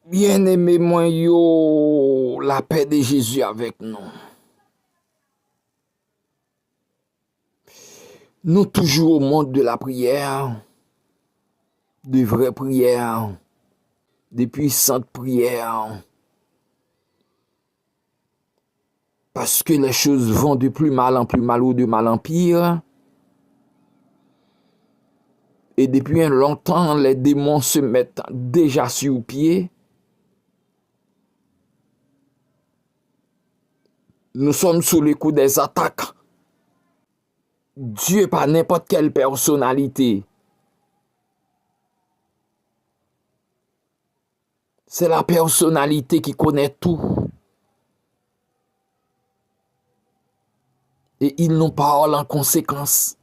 Bien-aimé moi yo, la paix de Jésus avec nous. Nous toujours au monde de la prière, de vraies prières, de puissantes prières, parce que les choses vont de plus mal en plus mal ou de mal en pire. Et depuis un longtemps, les démons se mettent déjà sur pied. Nous sommes sous le coup des attaques. Dieu pas n'importe quelle personnalité. C'est la personnalité qui connaît tout. Et il nous parle en conséquence.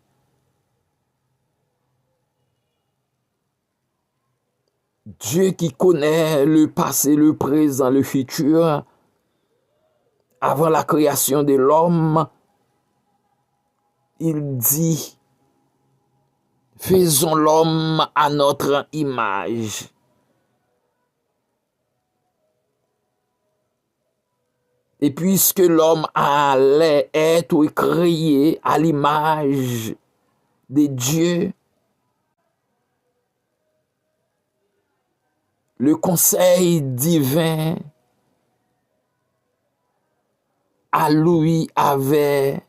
Dieu qui connaît le passé, le présent, le futur, avant la création de l'homme, il dit, faisons l'homme à notre image. Et puisque l'homme allait être créé à l'image de Dieu, le conseil divin à lui avait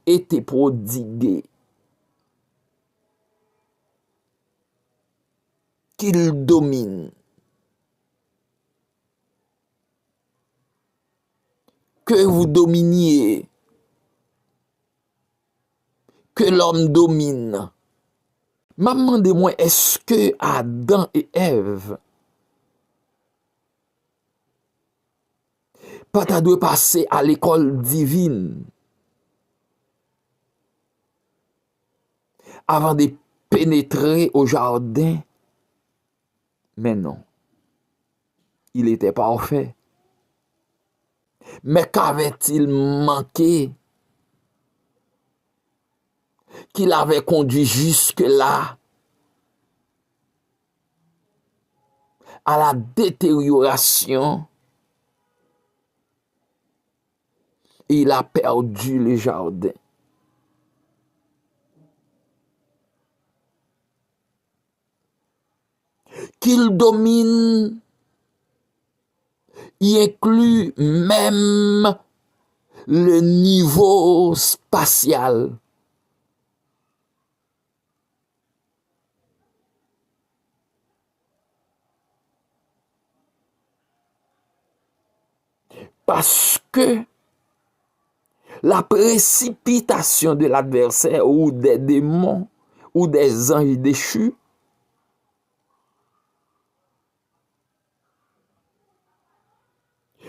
été prodigué. Qu'il domine. Que vous dominiez. Que l'homme domine. Maman de moi, est-ce que Adam et Ève pas ta dû passer à l'école divine avant de pénétrer au jardin? Mais non. Il était parfait. Mais qu'avait-il manqué qu'il avait conduit jusque-là à la détérioration et il a perdu le jardin. Qu'il domine y inclut même le niveau spatial. Parce que la précipitation de l'adversaire ou des démons ou des anges déchus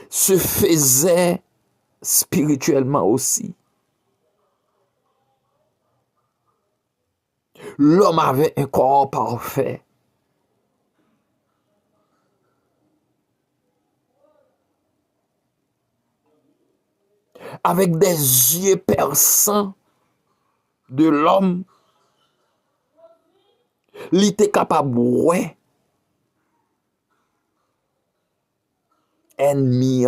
se faisait spirituellement aussi. L'homme avait un corps parfait. Avec des yeux perçants de l'homme, il était capable de voir ennemi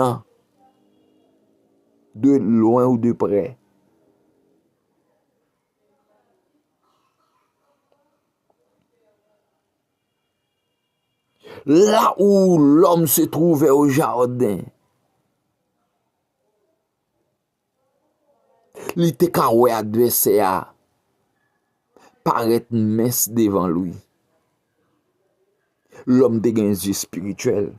de loin ou de près. Là où l'homme se trouvait au jardin, il était capable d'adversaire paraître mince devant lui. L'homme de un yeux spirituel.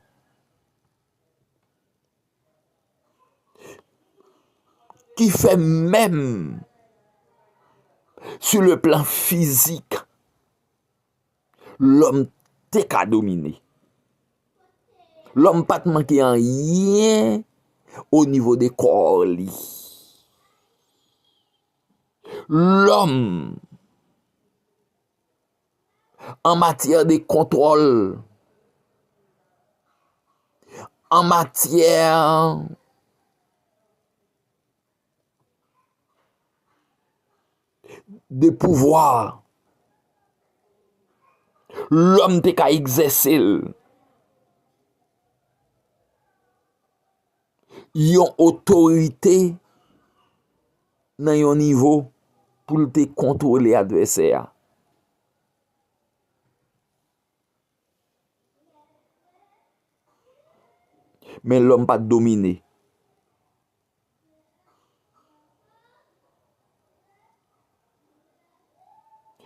Qui fait même sur le plan physique, l'homme t'est qu'à dominer. L'homme pas te manquer en rien au niveau des corps. L'homme, en matière de contrôle, en matière de pouvoir, l'homme t'est qu'à exercer. yon autorité dans yon niveau pour te contrôler adversaire. Mais l'homme pas dominé.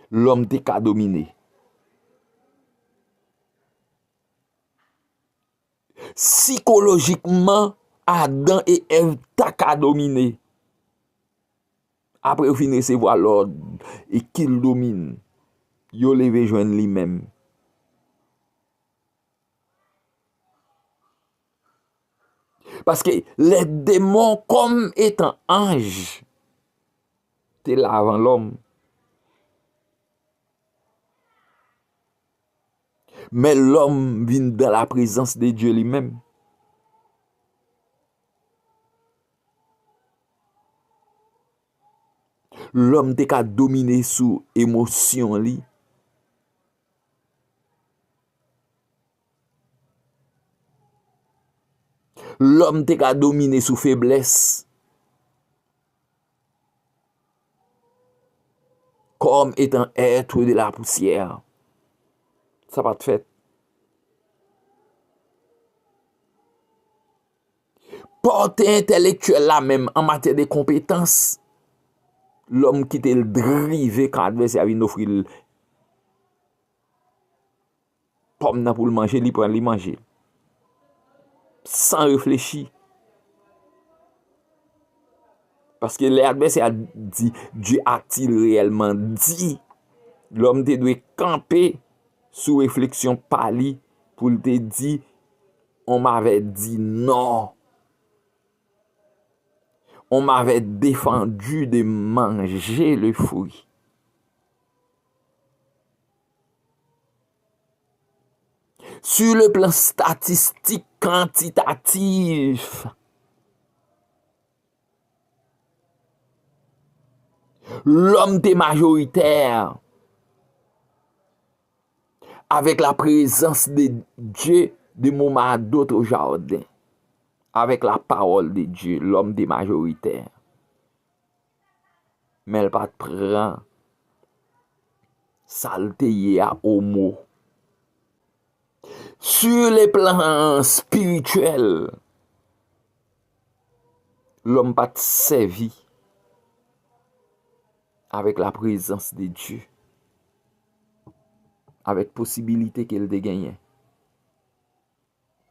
L'homme te ka dominé. Psychologiquement, Adam et Ève ta ka dominé. Après, vous finissez voir l'ordre et qu'il domine. Yo levé joindre lui-même. Parce que les démons, comme étant anges, t'es là avant l'homme. Mais l'homme vient dans la présence de Dieu lui-même. L'homme te ka dominer sous émotion li. L'homme te ka dominer sous faiblesse. Comme étant être de la poussière. Ça va te fait. Portée intellectuelle là même en matière de compétences. L'homme qui te le drive quand l'adversaire vient offrir pomme pour le manger, il prend le manger. Sans réfléchir. Parce que l'adversaire dit, Dieu a-t-il réellement dit? L'homme te doit camper sous réflexion pali pour te dire, on m'avait dit non. On m'avait défendu de manger le fruit. Sur le plan statistique quantitatif, l'homme est majoritaire avec la présence de Dieu de moment à d'autres au jardin. Avec la parole de Dieu, l'homme est majoritaire. Mais elle pas prend saleté à homo. Sur les plans spirituels, l'homme pas servi avec la présence de Dieu. Avec possibilité qu'elle te gagne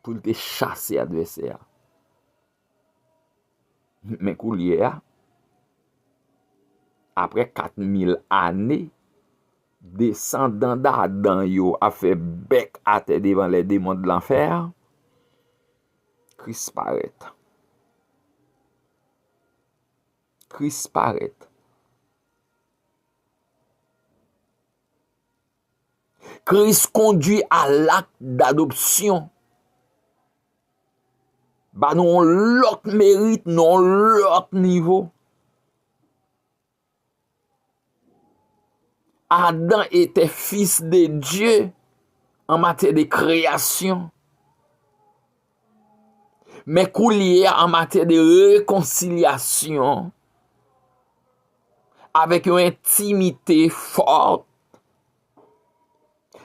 pour te chasser adversaire. Mais coulier, après 4000 années, descendant d'Adam yo a fait bec à terre devant les démons de l'enfer, Christ paraît. Christ paraît. Christ conduit à l'acte d'adoption. Bah non l'autre mérite, non l'autre niveau. Adam était fils de Dieu en matière de création. Mais coulier en matière de réconciliation avec une intimité forte.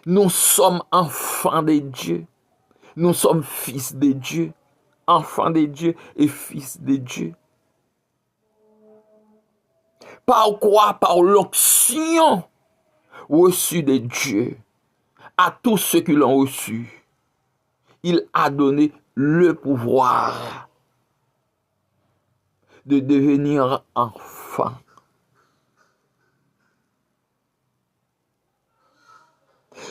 Nous sommes enfants de Dieu. Nous sommes fils de Dieu. Enfants de Dieu et fils de Dieu. Par quoi? Par l'onction reçue de Dieu. À tous ceux qui l'ont reçu, il a donné le pouvoir de devenir enfant.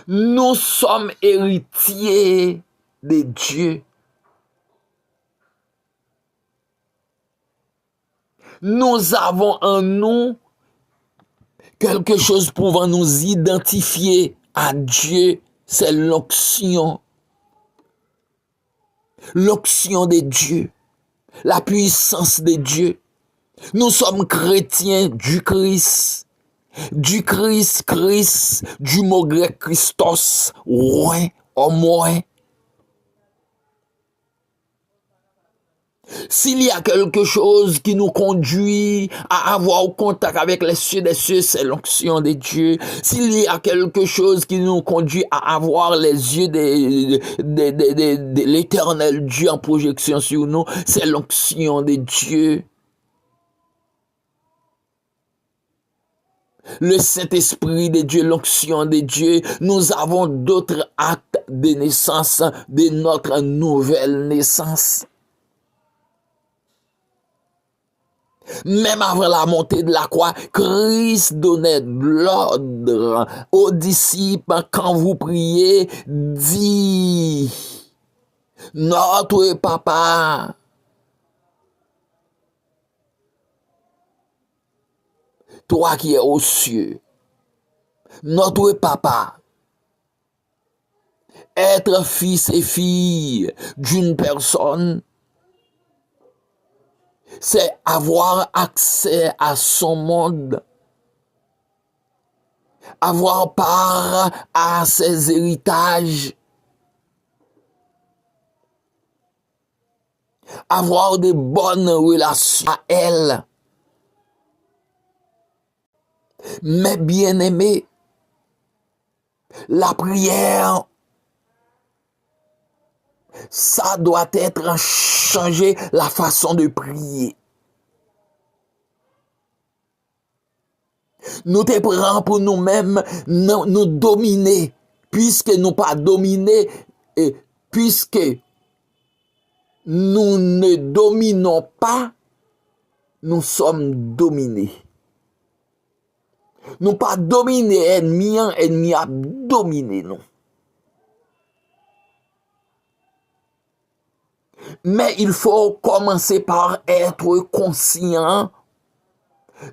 Nous sommes héritiers de Dieu. Nous avons en nous quelque chose pouvant nous identifier à Dieu, c'est l'onction. L'onction de Dieu, la puissance de Dieu. Nous sommes chrétiens du Christ. Du Christ, Christ, du mot grec Christos, ouais, au moins. S'il y a quelque chose qui nous conduit à avoir contact avec les cieux des cieux, c'est l'onction de Dieu. S'il y a quelque chose qui nous conduit à avoir les yeux de l'éternel Dieu en projection sur nous, c'est l'onction de Dieu. Le Saint-Esprit de Dieu, l'onction de Dieu, nous avons d'autres actes de naissance, de notre nouvelle naissance. Même avant la montée de la croix, Christ donnait l'ordre aux disciples quand vous priez, dit, notre Papa, toi qui es aux cieux, notre Papa, être fils et fille d'une personne, c'est avoir accès à son monde, avoir part à ses héritages, avoir des bonnes relations à elle. Mais bien aimé, la prière, ça doit être changer la façon de prier. Nous te prenons pour nous-mêmes, nous dominer, puisque nous pas dominés, et puisque nous ne dominons pas, nous sommes dominés. Nous pas dominer ennemi a dominé nous. Mais il faut commencer par être conscient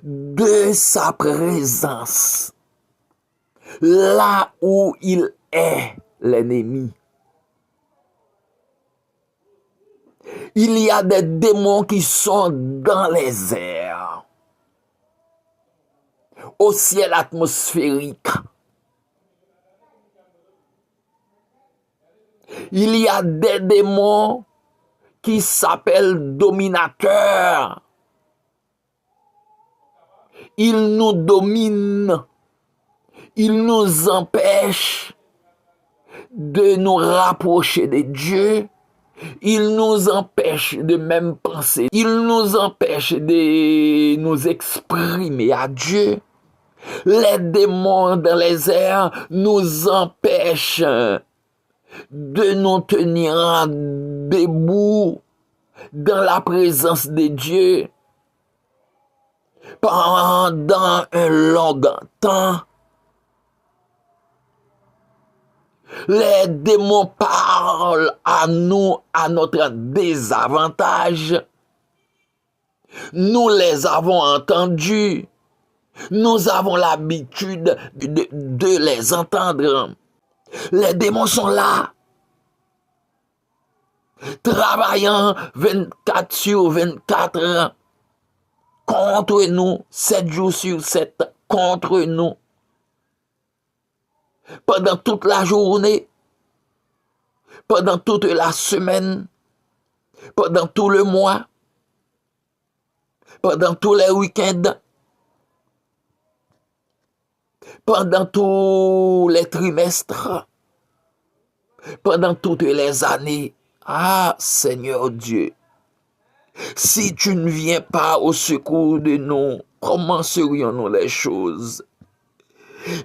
de sa présence. Là où il est, l'ennemi. Il y a des démons qui sont dans les airs, au ciel atmosphérique. Il y a des démons qui s'appellent dominateurs. Ils nous dominent. Ils nous empêchent de nous rapprocher de Dieu. Ils nous empêchent de même penser. Ils nous empêchent de nous exprimer à Dieu. Les démons dans les airs nous empêchent de nous tenir debout dans la présence de Dieu pendant un long temps. Les démons parlent à nous à notre désavantage. Nous les avons entendus. Nous avons l'habitude de les entendre. Les démons sont là, travaillant 24 sur 24 contre nous, 7 jours sur 7 contre nous. Pendant toute la journée, pendant toute la semaine, pendant tout le mois, pendant tous les week-ends, pendant tous les trimestres, pendant toutes les années. Ah, Seigneur Dieu, si tu ne viens pas au secours de nous, comment serions-nous les choses?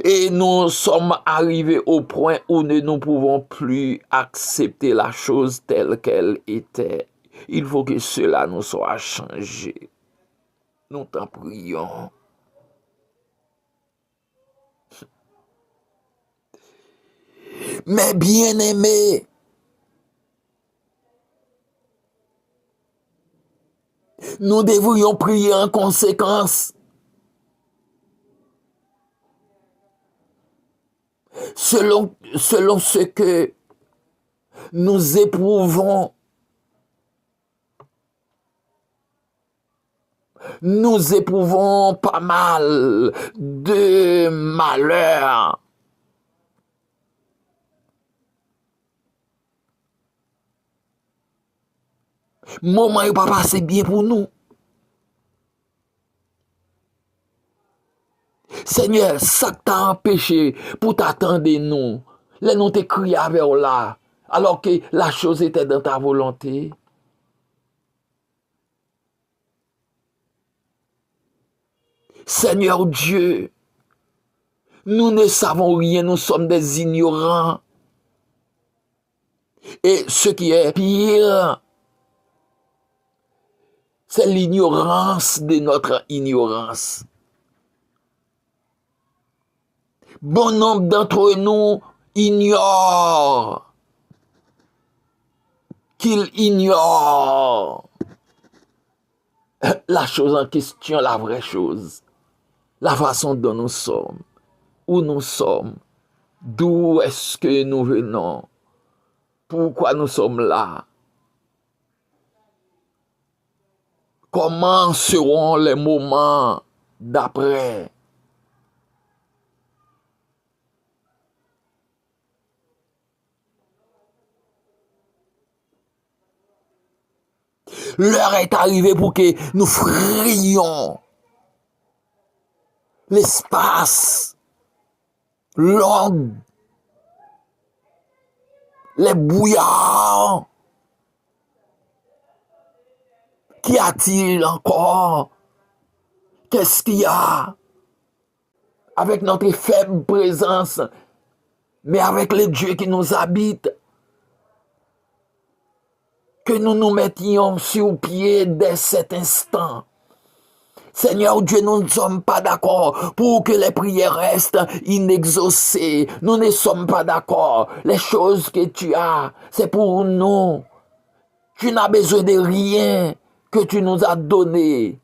Et nous sommes arrivés au point où nous ne pouvons plus accepter la chose telle qu'elle était. Il faut que cela nous soit changé. Nous t'en prions. Mais bien-aimés, nous devrions prier en conséquence. Selon ce que nous éprouvons, pas mal de malheur. Moment yo pas passé bien pour nous. Seigneur, ça t'a empêché pour t'attendre nous. Les nous t'es crié avec là, alors que la chose était dans ta volonté. Seigneur Dieu, nous ne savons rien, nous sommes des ignorants. Et ce qui est pire, c'est l'ignorance de notre ignorance. Bon nombre d'entre nous ignorent qu'ils ignorent la chose en question, la vraie chose, la façon dont nous sommes, où nous sommes, d'où est-ce que nous venons, pourquoi nous sommes là, comment seront les moments d'après. L'heure est arrivée pour que nous frayions l'espace, l'onde, les bouillards. Qu'y a-t-il encore? Qu'est-ce qu'il y a? Avec notre faible présence, mais avec les dieux qui nous habitent, que nous nous mettions sur pied dès cet instant. Seigneur Dieu, nous ne sommes pas d'accord pour que les prières restent inexaucées. Nous ne sommes pas d'accord. Les choses que tu as, c'est pour nous. Tu n'as besoin de rien que tu nous as donné.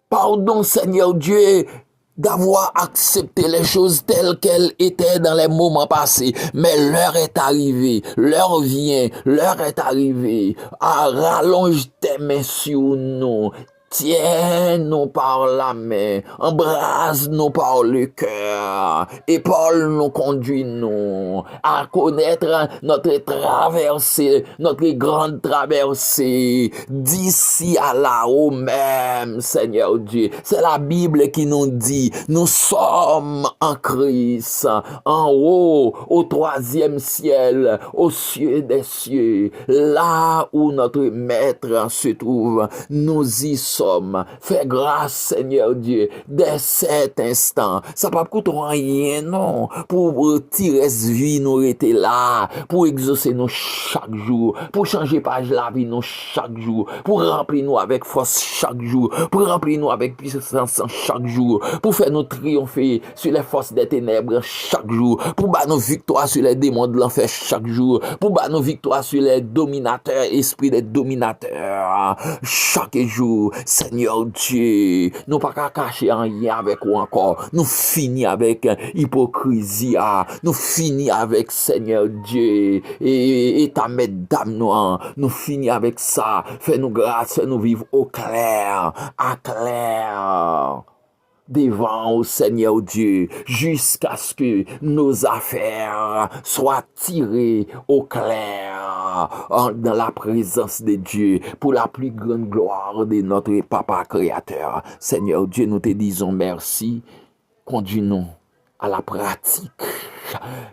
Pardon, Seigneur Dieu, d'avoir accepté les choses telles qu'elles étaient dans les moments passés. Mais l'heure est arrivée, l'heure vient, l'heure est arrivée. Ah, rallonge tes mains sur nous. Tiens-nous par la main, embrasse-nous par le cœur, et Paul nous conduit-nous à connaître notre traversée, notre grande traversée, d'ici à là-haut même, Seigneur Dieu. C'est la Bible qui nous dit, nous sommes en Christ, en haut, au 3e ciel, aux cieux des cieux, là où notre Maître se trouve, nous y sommes. Fais grâce, Seigneur Dieu, dès cet instant. Ça ne coûte rien, non. Pour tirer ce vie, nous étions là. Pour exaucer nous chaque jour. Pour changer page la vie, nous chaque jour. Pour remplir nous avec force chaque jour. Pour remplir nous avec puissance chaque jour. Pour faire nous triompher sur les forces des ténèbres chaque jour. Pour battre nos victoires sur les démons de l'enfer chaque jour. Pour battre nos victoires sur les dominateurs, esprit des dominateurs chaque jour. Seigneur Dieu, nous pas qu'à cacher rien avec ou encore. Nous finissons avec hypocrisie. Nous finissons avec Seigneur Dieu et ta mesdames noires. Nous finissons avec ça. Fais-nous grâce, fais-nous vivre au clair, à clair. Devant au Seigneur Dieu, jusqu'à ce que nos affaires soient tirées au clair dans la présence de Dieu pour la plus grande gloire de notre Papa Créateur. Seigneur Dieu, nous te disons merci. Conduis-nous à la pratique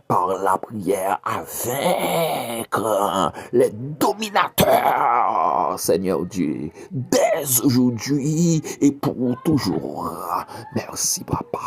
par la prière à vaincre les dominateurs, Seigneur Dieu, dès aujourd'hui et pour toujours. Merci, Papa.